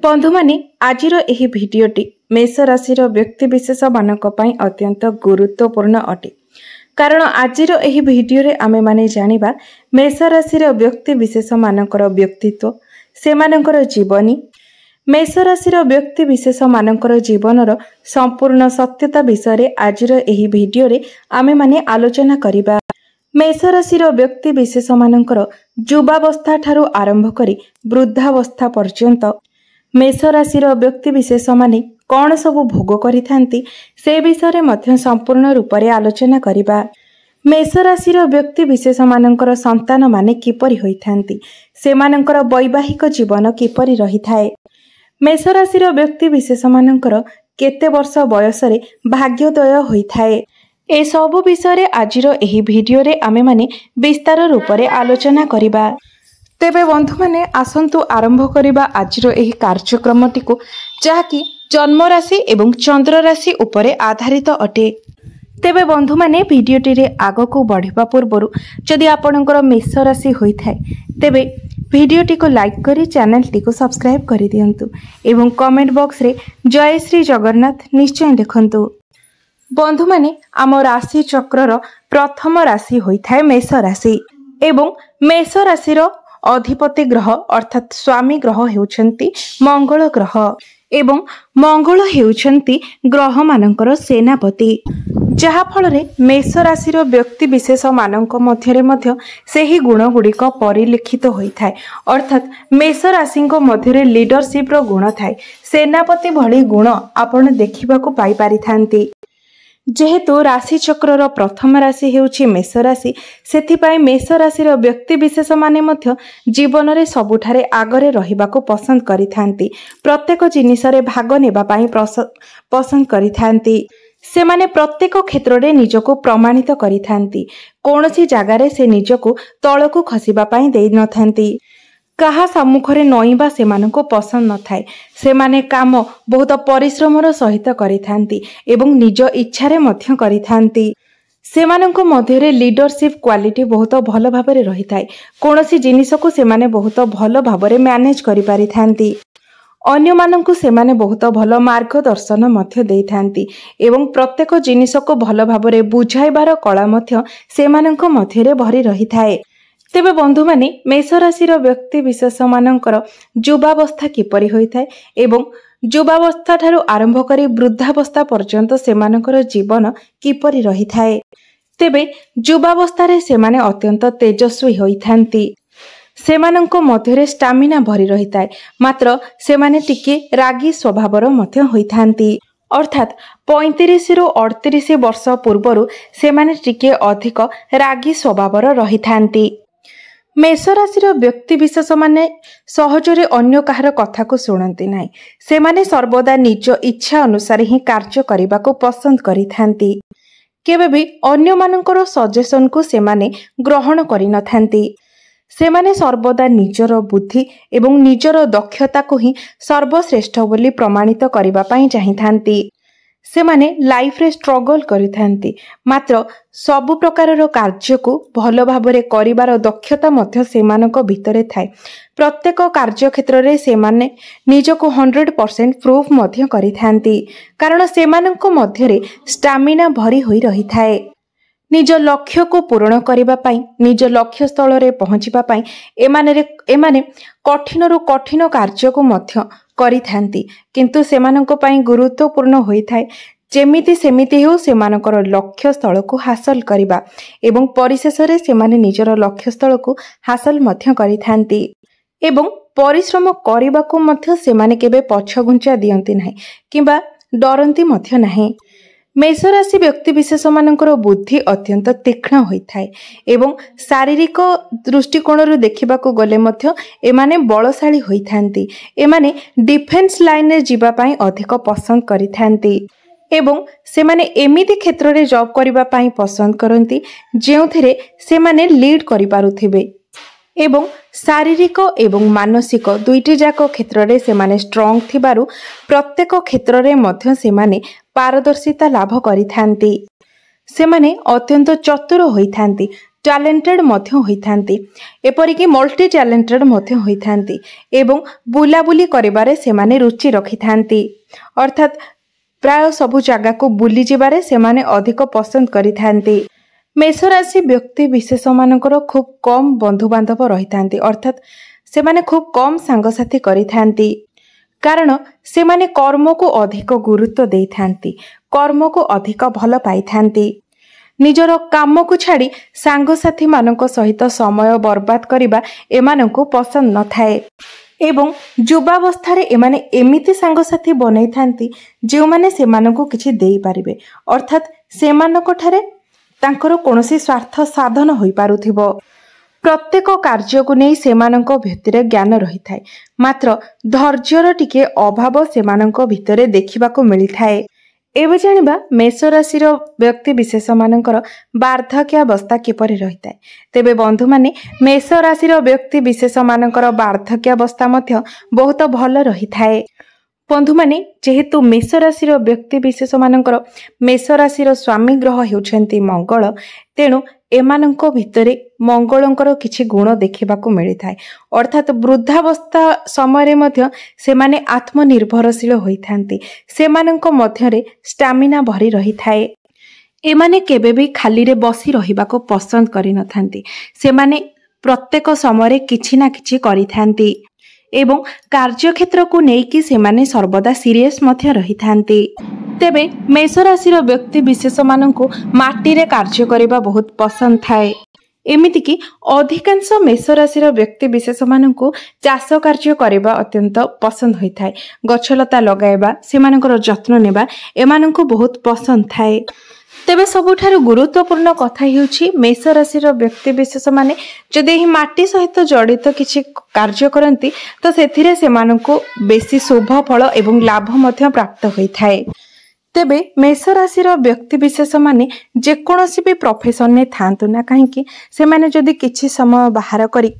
बंधु माने आजिर एही भिडियोटी मेष राशि व्यक्तिशेष मानक पई अत्यंत गुरुत्वपूर्ण अटे। कारण आजिर एही भिडियो रे आमे माने जानिबा मेष राशि व्यक्तिशेष मानकर व्यक्तित्व, सेमानकर जीवनी, मेष राशि व्यक्तिशेष मानकर जीवनर संपूर्ण सत्यता विषय आजिर एही भिडियो रे आमे माने आलोचना करिबा। मेष राशि व्यक्तिशेष मानकर युवावस्था ठारू आरंभ करी वृद्धावस्था पर्यंत मेष राशि व्यक्तिशेष माने कौन सब भोग करिथांती से विषय मध्य संपूर्ण रूप से आलोचना करिबा। मेष राशि व्यक्तिशेष मानकर संतान माने किपरि होइथांती, सेमानकर वैवाहिक जीवन किपरि रहिथाए, मेष राशि व्यक्तिशेष मानकर केते वर्ष बयस रे भाग्योदय होइथाए, ए सब विषय आजिर एही भिडियो रे आमे माने विस्तार रूप से आलोचना करिबा। तेबे बंधु माने आसंतु आरंभ करिबा आजिर एही कार्यक्रमटी को, जहाँकि जन्म राशि एवं चंद्र राशि उपरे आधारित अटे। तेबे बंधु माने भिडियोटी रे आगो को बढ़िबा पूर्वरु जदि आपणकर मेष राशि होइथाय तेबे भिडियोटी को लाइक करी चैनल टी को सब्सक्राइब करि दियंतु एवं कमेंट बॉक्स रे जय श्री जगन्नाथ निश्चय लिखंतु। बंधु माने आम राशि चक्रर प्रथम राशि होइथाय मेष राशि एवं मेष राशि अधिपति ग्रह अर्थात स्वामी ग्रह हेउछंती मंगल ग्रह एवं मंगल हेउछंती ग्रह मानकर सेनापति, जहा फल रे मेष राशि व्यक्तिशेष मानक मध्यरे मध्य सेही गुण गुड़िक परिलिखित होइथाय। अर्थात मेष राशि मध्यरे लीडरशिप रो गुण थाए, सेनापति भली गुण आपण देखिबाकू पाई पारिथांती। जेहेतु राशि चक्रर प्रथम राशि हेउछि मेष राशि, सेथिपाई मेष राशि व्यक्तिशेष माने मध्य जीवन रे सबुठारे आगरे रहिबाकू पसंद करिथांती, प्रत्येक जिनिस रे भाग नेबा पाई पसंद करिथांती। सेमाने प्रत्येक क्षेत्र रे निजको प्रमाणित करिथांती, कोनोसी जागारे से निजको तळकू खसिबा पाई देई नथांती, कहा सम्मुखरे नईबा सेमानको पसंद न थाए। सेमाने काम बहुत परिश्रमर सहित करिथांती एवं निज इच्छारे मध्य करिथांती। सेमाननको मध्यरे लीडरशिप क्वालिटी बहुत भल भाबरे रहिथाए, कोनोसी जिनिसको सेमाने बहुत भल भाबरे मैनेज करि पारिथांती, अन्य माननकु सेमाने बहुत भल मार्गदर्शन मध्य देइथांती एवं प्रत्येक जिनिसको भल भाबरे बुझाइबार कला मध्य सेमाननको मध्यरे भरि रहिथाए। तेबे बंधु माने मेष राशि व्यक्तिशेष मानकर युवावस्था किपरि होइथाय एवं युवावस्था ठारू आरंभ करी वृद्धावस्था पर्यंत सेमानकर जीवन किपरि रहिथाए। तेबे युवावस्था रे सेमाने अत्यंत तेजस्वी होइथांती, सेमाननको मध्यरे स्टामिना भरी रहिथाय, मात्र सेमाने टिके रागी स्वभावर मध्य होइथांती। अर्थात 35 रु 38 वर्ष पूर्वरु सेमाने टिके अधिक रागी स्वभावर रहिथांती। मेष राशि व्यक्तिशेष माने सहजरे अन्य कहार कथा को सुनती नाही, सेमाने सर्वदा निज इच्छा अनुसार ही कार्य करने को पसंद करिथांती, केबे भी अन्य मानकर सजेशन को सेमाने ग्रहण करि नथांती। सेमाने सर्वदा निजर बुद्धि एवं निजर दक्षता को ही सर्वश्रेष्ठ बोली प्रमाणित करिबा पई चाहिथांती। सेमाने लाइफ रे स्ट्रगल करिथांती, मात्र सबु प्रकारर कार्य को भल भाबरे करिबार दक्षता मध्य सेमानक भितरे थाए। प्रत्येक कार्य क्षेत्र रे सेमाने निजको 100% प्रूफ मध्य करिथांती, कारण सेमानक मध्यरे स्टामिना भरी होई रहिथाए। निज लक्ष्य को पूर्ण करिबा पाई, निज लक्ष्य स्थल रे पहुंचिबा पाई एमाने कठिन रु कठिन कार्य को मध्य करिथांती, किंतु सेमाननको पाई गुरुत्वपूर्ण होइथाय जेमिति सेमिति हो सेमानकर लक्ष्य स्थल को हासिल करिबा एवं परिशेष रे सेमाने निजर लक्ष्य स्थल को हासिल मध्य करिथांती एवं परिश्रम करिबा को मध्य सेमाने केबे पछघुंचा दियंती नाही किबा डरंती मध्य नाही। मेष राशि व्यक्तिशेष मानकर बुद्धि अत्यंत तीक्ष्ण होइथाय एवं शारीरिक दृष्टिकोण देखा गले मध्य एमाने बलशाली होइथांती, एमाने डिफेन्स लाइन रे जीवा पाई अधिक पसंद करिथांती एवं सेमाने एमिति क्षेत्र रे जॉब करिबा पाई पसंद करंती जेउथिरे सेमाने लीड करि पारुथिबे एवं शारीरिक एवं मानसिक दुईटी जाक क्षेत्र रे सेमाने स्ट्रांग थिबारु प्रत्येक क्षेत्र रे मध्य सेमाने पारदर्शिता लाभ करिथांती। सेमाने अत्यंत चतुर होइथांती, ଟ୍ୟାଲେଣ୍ଟେଡ୍ ମଧ୍ୟ ହୋଇଥାନ୍ତି, ଏପରିକି ମଲ୍ଟି ଟ୍ୟାଲେଣ୍ଟେଡ୍ ମଧ୍ୟ ହୋଇଥାନ୍ତି ଏବଂ ବୁଲାବୁଲି କରିବାରେ ସେମାନେ ରୁଚି ରଖିଥାନ୍ତି। ଅର୍ଥାତ୍ ପ୍ରାୟ ସବୁ ଜାଗାକୁ ବୁଲିଯିବାରେ ସେମାନେ ଅଧିକ ପସନ୍ଦ କରିଥାନ୍ତି। ମେଷ ରାଶି ବ୍ୟକ୍ତି ବିଶେଷମାନଙ୍କର ଖୁବ୍ କମ୍ ବନ୍ଧୁବାନ୍ଧବ ରହିଥାନ୍ତି, ଅର୍ଥାତ୍ ସେମାନେ ଖୁବ୍ କମ୍ ସାଙ୍ଗସାଥି କରିଥାନ୍ତି। କାରଣ ସେମାନେ କର୍ମକୁ ଅଧିକ ଗୁରୁତ୍ୱ ଦେଇଥାନ୍ତି, କର୍ମକୁ ଅଧିକ ଭଲ ପାଇଥାନ୍ତି। ନିଜର କାମକୁ ଛାଡ଼ି ସାଙ୍ଗସାଥିମାନଙ୍କ ସହିତ ସମୟ ବର୍ବାଦ କରିବା ଏମାନଙ୍କୁ ପସନ୍ଦ ନଥାଏ ଏବଂ ଯୁବାବସ୍ଥାରେ ଏମାନେ ଏମିତି ସାଙ୍ଗସାଥି ବନେଇଥାନ୍ତି ଯେଉଁମାନେ ସେମାନଙ୍କୁ କିଛି ଦେଇପାରିବେ, ଅର୍ଥାତ୍ ସେମାନଙ୍କଠାରେ ତାଙ୍କର କୌଣସି ସ୍ୱାର୍ଥ ସାଧନ ହୋଇପାରୁଥିବ। ପ୍ରତ୍ୟେକ କାର୍ଯ୍ୟକୁ ନେଇ ସେମାନଙ୍କ ଭିତରେ ଜ୍ଞାନ ରହିଥାଏ, ମାତ୍ର ଧୈର୍ଯ୍ୟର ଟିକେ ଅଭାବ ସେମାନଙ୍କ ଭିତରେ ଦେଖିବାକୁ ମିଳିଥାଏ। ଏବେ ଜାଣିବା ମେଷ ରାଶିର ବ୍ୟକ୍ତି ବିଶେଷମାନଙ୍କର ବାର୍ଦ୍ଧକ୍ୟାବସ୍ଥା କିପରି ରହିଥାଏ। ତେବେ ବନ୍ଧୁମାନେ, ମେଷ ରାଶିର ବ୍ୟକ୍ତି ବିଶେଷମାନଙ୍କର ବାର୍ଦ୍ଧକ୍ୟାବସ୍ଥା ମଧ୍ୟ ବହୁତ ଭଲ ରହିଥାଏ। ବନ୍ଧୁମାନେ, ଯେହେତୁ ମେଷ ରାଶିର ବ୍ୟକ୍ତି ବିଶେଷମାନଙ୍କର ମେଷ ରାଶିର ସ୍ୱାମୀ ଗ୍ରହ ହେଉଛନ୍ତି ମଙ୍ଗଳ, ତେଣୁ ଏମାନଙ୍କ ଭିତରେ ମଙ୍ଗଳଙ୍କର କିଛି ଗୁଣ ଦେଖିବାକୁ ମିଳିଥାଏ। ଅର୍ଥାତ୍ ବୃଦ୍ଧାବସ୍ଥା ସମୟରେ ମଧ୍ୟ ସେମାନେ ଆତ୍ମନିର୍ଭରଶୀଳ ହୋଇଥାନ୍ତି, ସେମାନଙ୍କ ମଧ୍ୟରେ ଷ୍ଟାମିନା ଭରି ରହିଥାଏ। ଏମାନେ କେବେ ବି ଖାଲିରେ ବସି ରହିବାକୁ ପସନ୍ଦ କରିନଥାନ୍ତି, ସେମାନେ ପ୍ରତ୍ୟେକ ସମୟରେ କିଛି ନା କିଛି କରିଥାନ୍ତି ଏବଂ କାର୍ଯ୍ୟକ୍ଷେତ୍ରକୁ ନେଇକି ସେମାନେ ସର୍ବଦା ସିରିୟସ୍ ମଧ୍ୟ ରହିଥାନ୍ତି। ତେବେ ମେଷ ରାଶିର ବ୍ୟକ୍ତି ବିଶେଷମାନଙ୍କୁ ମାଟିରେ କାର୍ଯ୍ୟ କରିବା ବହୁତ ପସନ୍ଦ ଥାଏ। ଏମିତିକି ଅଧିକାଂଶ ମେଷ ରାଶିର ବ୍ୟକ୍ତି ବିଶେଷମାନଙ୍କୁ ଚାଷ କାର୍ଯ୍ୟ କରିବା ଅତ୍ୟନ୍ତ ପସନ୍ଦ ହୋଇଥାଏ। ଗଛଲତା ଲଗାଇବା, ସେମାନଙ୍କର ଯତ୍ନ ନେବା ଏମାନଙ୍କୁ ବହୁତ ପସନ୍ଦ ଥାଏ। ତେବେ ସବୁଠାରୁ ଗୁରୁତ୍ୱପୂର୍ଣ୍ଣ କଥା ହେଉଛି ମେଷ ରାଶିର ବ୍ୟକ୍ତି ବିଶେଷମାନେ ଯଦି ଏହି ମାଟି ସହିତ ଜଡ଼ିତ କିଛି କାର୍ଯ୍ୟ କରନ୍ତି ତ ସେଥିରେ ସେମାନଙ୍କୁ ବେଶୀ ଶୁଭ ଫଳ ଏବଂ ଲାଭ ମଧ୍ୟ ପ୍ରାପ୍ତ ହୋଇଥାଏ। ତେବେ ମେଷ ରାଶିର ବ୍ୟକ୍ତି ବିଶେଷମାନେ ଯେକୌଣସି ବି ପ୍ରଫେସନରେ ଥାଆନ୍ତୁ ନା କାହିଁକି, ସେମାନେ ଯଦି କିଛି ସମୟ ବାହାର କରି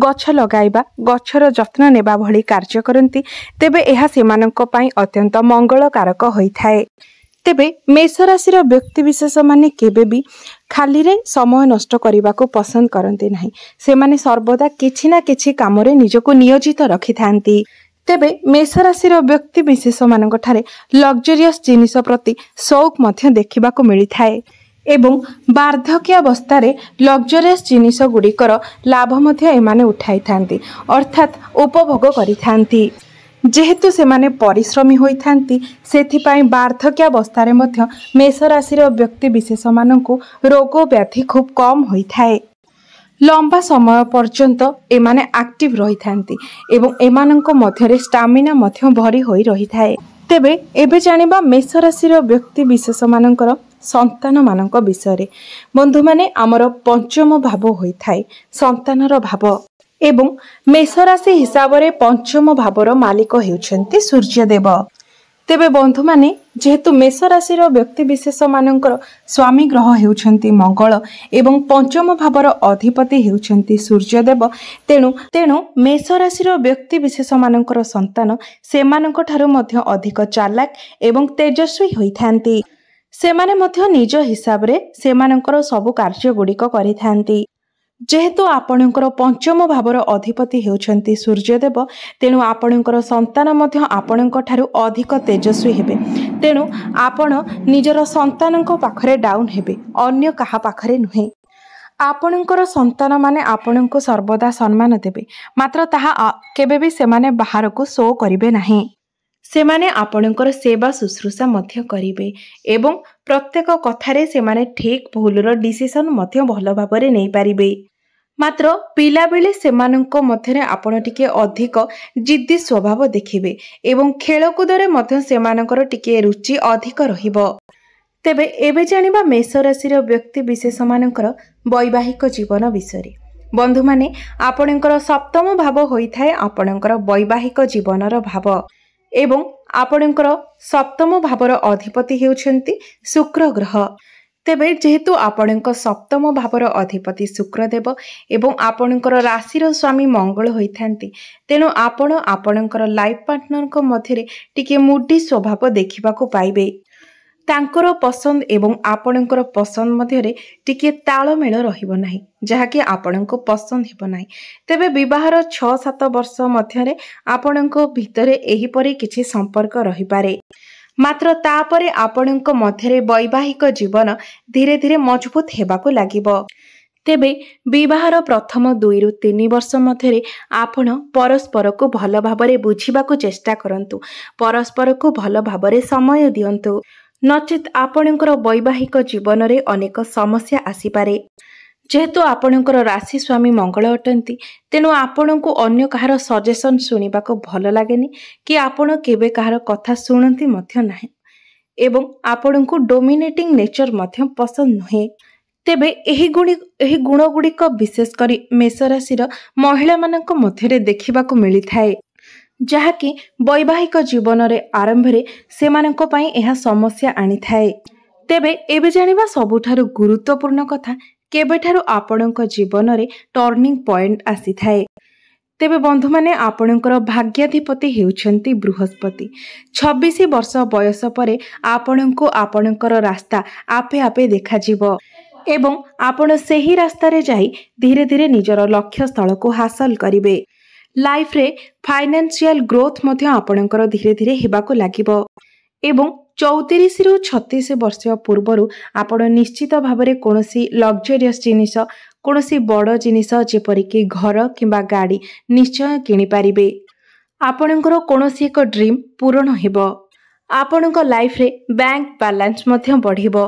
ଗଛ ଲଗାଇବା, ଗଛର ଯତ୍ନ ନେବା ଭଳି କାର୍ଯ୍ୟ କରନ୍ତି ତେବେ ଏହା ସେମାନଙ୍କ ପାଇଁ ଅତ୍ୟନ୍ତ ମଙ୍ଗଳକାରକ ହୋଇଥାଏ। ତେବେ ମେଷ ରାଶିର ବ୍ୟକ୍ତି ବିଶେଷମାନେ କେବେ ବି ଖାଲିରେ ସମୟ ନଷ୍ଟ କରିବାକୁ ପସନ୍ଦ କରନ୍ତି ନାହିଁ, ସେମାନେ ସର୍ବଦା କିଛି ନା କିଛି କାମରେ ନିଜକୁ ନିୟୋଜିତ ରଖିଥାନ୍ତି। ତେବେ ମେଷ ରାଶିର ବ୍ୟକ୍ତି ବିଶେଷମାନଙ୍କଠାରେ ଲକ୍ଜରିୟସ୍ ଜିନିଷ ପ୍ରତି ସଉକ ମଧ୍ୟ ଦେଖିବାକୁ ମିଳିଥାଏ ଏବଂ ବାର୍ଦ୍ଧକ୍ୟାବସ୍ଥାରେ ଲକ୍ଜରିୟସ୍ ଜିନିଷ ଗୁଡ଼ିକର ଲାଭ ମଧ୍ୟ ଏମାନେ ଉଠାଇଥାନ୍ତି, ଅର୍ଥାତ୍ ଉପଭୋଗ କରିଥାନ୍ତି। ଯେହେତୁ ସେମାନେ ପରିଶ୍ରମୀ ହୋଇଥାନ୍ତି, ସେଥିପାଇଁ ବାର୍ଦ୍ଧକ୍ୟାବସ୍ଥାରେ ମଧ୍ୟ ମେଷ ରାଶିର ବ୍ୟକ୍ତି ବିଶେଷମାନଙ୍କୁ ରୋଗ ବ୍ୟାଧି ଖୁବ୍ କମ୍ ହୋଇଥାଏ। ଲମ୍ବା ସମୟ ପର୍ଯ୍ୟନ୍ତ ଏମାନେ ଆକ୍ଟିଭ୍ ରହିଥାନ୍ତି ଏବଂ ଏମାନଙ୍କ ମଧ୍ୟରେ ଷ୍ଟାମିନା ମଧ୍ୟ ଭରି ହୋଇ ରହିଥାଏ। ତେବେ ଏବେ ଜାଣିବା ମେଷ ରାଶିର ବ୍ୟକ୍ତି ବିଶେଷମାନଙ୍କର ସନ୍ତାନମାନଙ୍କ ବିଷୟରେ। ବନ୍ଧୁମାନେ, ଆମର ପଞ୍ଚମ ଭାବ ହୋଇଥାଏ ସନ୍ତାନର ଭାବ ଏବଂ ମେଷ ରାଶି ହିସାବରେ ପଞ୍ଚମ ଭାବର ମାଲିକ ହେଉଛନ୍ତି ସୂର୍ଯ୍ୟଦେବ। ତେବେ ବନ୍ଧୁମାନେ, ଯେହେତୁ ମେଷ ରାଶିର ବ୍ୟକ୍ତି ବିଶେଷମାନଙ୍କର ସ୍ୱାମୀ ଗ୍ରହ ହେଉଛନ୍ତି ମଙ୍ଗଳ ଏବଂ ପଞ୍ଚମ ଭାବର ଅଧିପତି ହେଉଛନ୍ତି ସୂର୍ଯ୍ୟଦେବ, ତେଣୁ ମେଷ ରାଶିର ବ୍ୟକ୍ତି ବିଶେଷମାନଙ୍କର ସନ୍ତାନ ସେମାନଙ୍କ ଠାରୁ ମଧ୍ୟ ଅଧିକ ଚାଲାକ ଏବଂ ତେଜସ୍ୱୀ ହୋଇଥାନ୍ତି। ସେମାନେ ମଧ୍ୟ ନିଜ ହିସାବରେ ସେମାନଙ୍କର ସବୁ କାର୍ଯ୍ୟ ଗୁଡ଼ିକ କରିଥାନ୍ତି। ଯେହେତୁ ଆପଣଙ୍କର ପଞ୍ଚମ ଭାବର ଅଧିପତି ହେଉଛନ୍ତି ସୂର୍ଯ୍ୟଦେବ, ତେଣୁ ଆପଣଙ୍କର ସନ୍ତାନ ମଧ୍ୟ ଆପଣଙ୍କ ଠାରୁ ଅଧିକ ତେଜସ୍ୱୀ ହେବେ। ତେଣୁ ଆପଣ ନିଜର ସନ୍ତାନଙ୍କ ପାଖରେ ଡାଉନ୍ ହେବେ, ଅନ୍ୟ କାହା ପାଖରେ ନୁହେଁ। ଆପଣଙ୍କର ସନ୍ତାନମାନେ ଆପଣଙ୍କୁ ସର୍ବଦା ସମ୍ମାନ ଦେବେ, ମାତ୍ର ତାହା କେବେ ବି ସେମାନେ ବାହାରକୁ ଶୋ କରିବେ ନାହିଁ। ସେମାନେ ଆପଣଙ୍କର ସେବା ଶୁଶ୍ରୂଷା ମଧ୍ୟ କରିବେ ଏବଂ ପ୍ରତ୍ୟେକ କଥାରେ ସେମାନେ ଠିକ୍ ଭୁଲର ଡିସିସନ୍ ମଧ୍ୟ ଭଲ ଭାବରେ ନେଇପାରିବେ। ମାତ୍ର ପିଲାବେଳେ ସେମାନଙ୍କ ମଧ୍ୟରେ ଆପଣ ଟିକେ ଅଧିକ ଜିଦ୍ଦି ସ୍ୱଭାବ ଦେଖିବେ ଏବଂ ଖେଳକୁଦରେ ମଧ୍ୟ ସେମାନଙ୍କର ଟିକେ ରୁଚି ଅଧିକ ରହିବ। ତେବେ ଏବେ ଜାଣିବା ମେଷ ରାଶିର ବ୍ୟକ୍ତି ବିଶେଷମାନଙ୍କର ବୈବାହିକ ଜୀବନ ବିଷୟରେ। ବନ୍ଧୁମାନେ, ଆପଣଙ୍କର ସପ୍ତମ ଭାବ ହୋଇଥାଏ ଆପଣଙ୍କର ବୈବାହିକ ଜୀବନର ଭାବ ଏବଂ ଆପଣଙ୍କର ସପ୍ତମ ଭାବର ଅଧିପତି ହେଉଛନ୍ତି ଶୁକ୍ର ଗ୍ରହ। ତେବେ ଯେହେତୁ ଆପଣଙ୍କ ସପ୍ତମ ଭାବର ଅଧିପତି ଶୁକ୍ରଦେବ ଏବଂ ଆପଣଙ୍କର ରାଶିର ସ୍ୱାମୀ ମଙ୍ଗଳ ହୋଇଥାନ୍ତି, ତେଣୁ ଆପଣ ଆପଣଙ୍କର ଲାଇଫ୍ ପାର୍ଟନରଙ୍କ ମଧ୍ୟରେ ଟିକେ ମୁଡି ସ୍ୱଭାବ ଦେଖିବାକୁ ପାଇବେ। तांकर पसंद एवं आपणकर पसंद मध्य टिके तालमेल रहिबो नाही जहाँकि आपणको पसंद हेबो नाही। तेबे विवाहर 6-7 वर्ष मध्य आपणको भितरे एहिपरि किछि संपर्क रहि पारे, मात्र तापरे आपणको मध्य वैवाहिक जीवन धीरे धीरे मजबूत हेबाको लागिबो। तेबे विवाहर प्रथम 2 ରୁ 3 वर्ष मध्य आपण परस्पर को भल भाबरे बुझिबाको चेष्टा करंतु, परस्पर को भल भाबरे समय दियंतु, नचेत आपणकर वैवाहिक जीवन रे अनेक समस्या आसीपारे। जेहेतु आपणकर राशि स्वामी मंगल अटंती, तेणु आपणको अन्य कहार सजेशन सुनिबाको भल लागेनी कि आपण केबे कहार कथा सुनंती मध्य नाही एवं आपणको डोमिनेटिंग नेचर मध्य पसंद नुहे। तेबे एही गुण गुड़िक विशेष करी मेष राशि महिला मानक मध्य देखिबाको मिली थाए, जहाँकि वैवाहिक जीवन रे आरंभ रे सेमानक पई एहा समस्या आनी थाए। तेबे एबे जानिबा सबुठारु गुरुत्वपूर्ण कथा, केबेठारु आपणक जीवन रे टर्निंग पॉइंट आसी थाए। तेबे बंधु माने आपणकर भाग्याधिपति हेउछंती बृहस्पति। 26 वर्ष बयस परे आपणको आपणकर रास्ता आपे आपे देखा जिवो एवं आपण सेही रास्ता रे जाई धीरे धीरे निजर लक्ष्य स्थल को हासिल करिवे। लाइफ रे फाइनेंशियल ग्रोथ मध्य आपणकर धीरे धीरे हेबाको लागिबो एवं 34 ରୁ 36 वर्ष पूर्वरु आपण निश्चित भाबरे कोनोसी लग्जरियस जिनिस, कोनोसी बड़ जिनिस जेपरिक घर किंबा गाड़ी निश्चय किनि पारिबे। आपणकर कोनोसी एक ड्रीम पूर्ण हेबो। आपणको लाइफ रे बैंक बैलेंस मध्य बढ़िबो,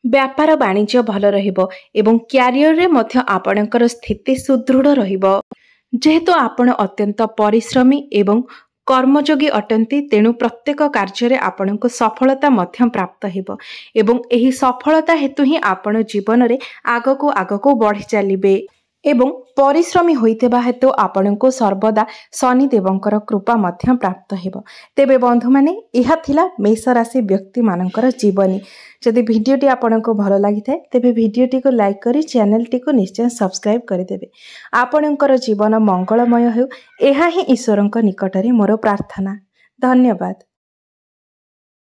व्यापार वाणिज्य भल रहिबो एवं क्यारियर रे मध्य आपणकर स्थिति सुदृढ़ रहिबो। जेहेतु आपण अत्यंत परिश्रमी एवं कर्मयोगी अटंती, तेणु प्रत्येक कार्य आपनको सफलता मध्य प्राप्त हेबो एवं एही सफलता हेतु ही आपण जीवन रे आगको आगको बढ़ी चलिबे एवं परिश्रमी होइतेबा हेतु आपनको सर्वदा शनि देवंकर कृपा मध्य प्राप्त हेबो। तेबे बंधु माने एहा थिला मेष राशि व्यक्ति मानकर जीवनी। जदि भिडियोटी आपनको भल लागि थाए तेबे भिडियोटी को लाइक करी चैनल टी को निश्चय सब्सक्राइब करि देबे। आपणकर जीवन मंगलमय हेउ, एहा ही ईश्वरଙ୍କ निकटरे मोर प्रार्थना। धन्यवाद।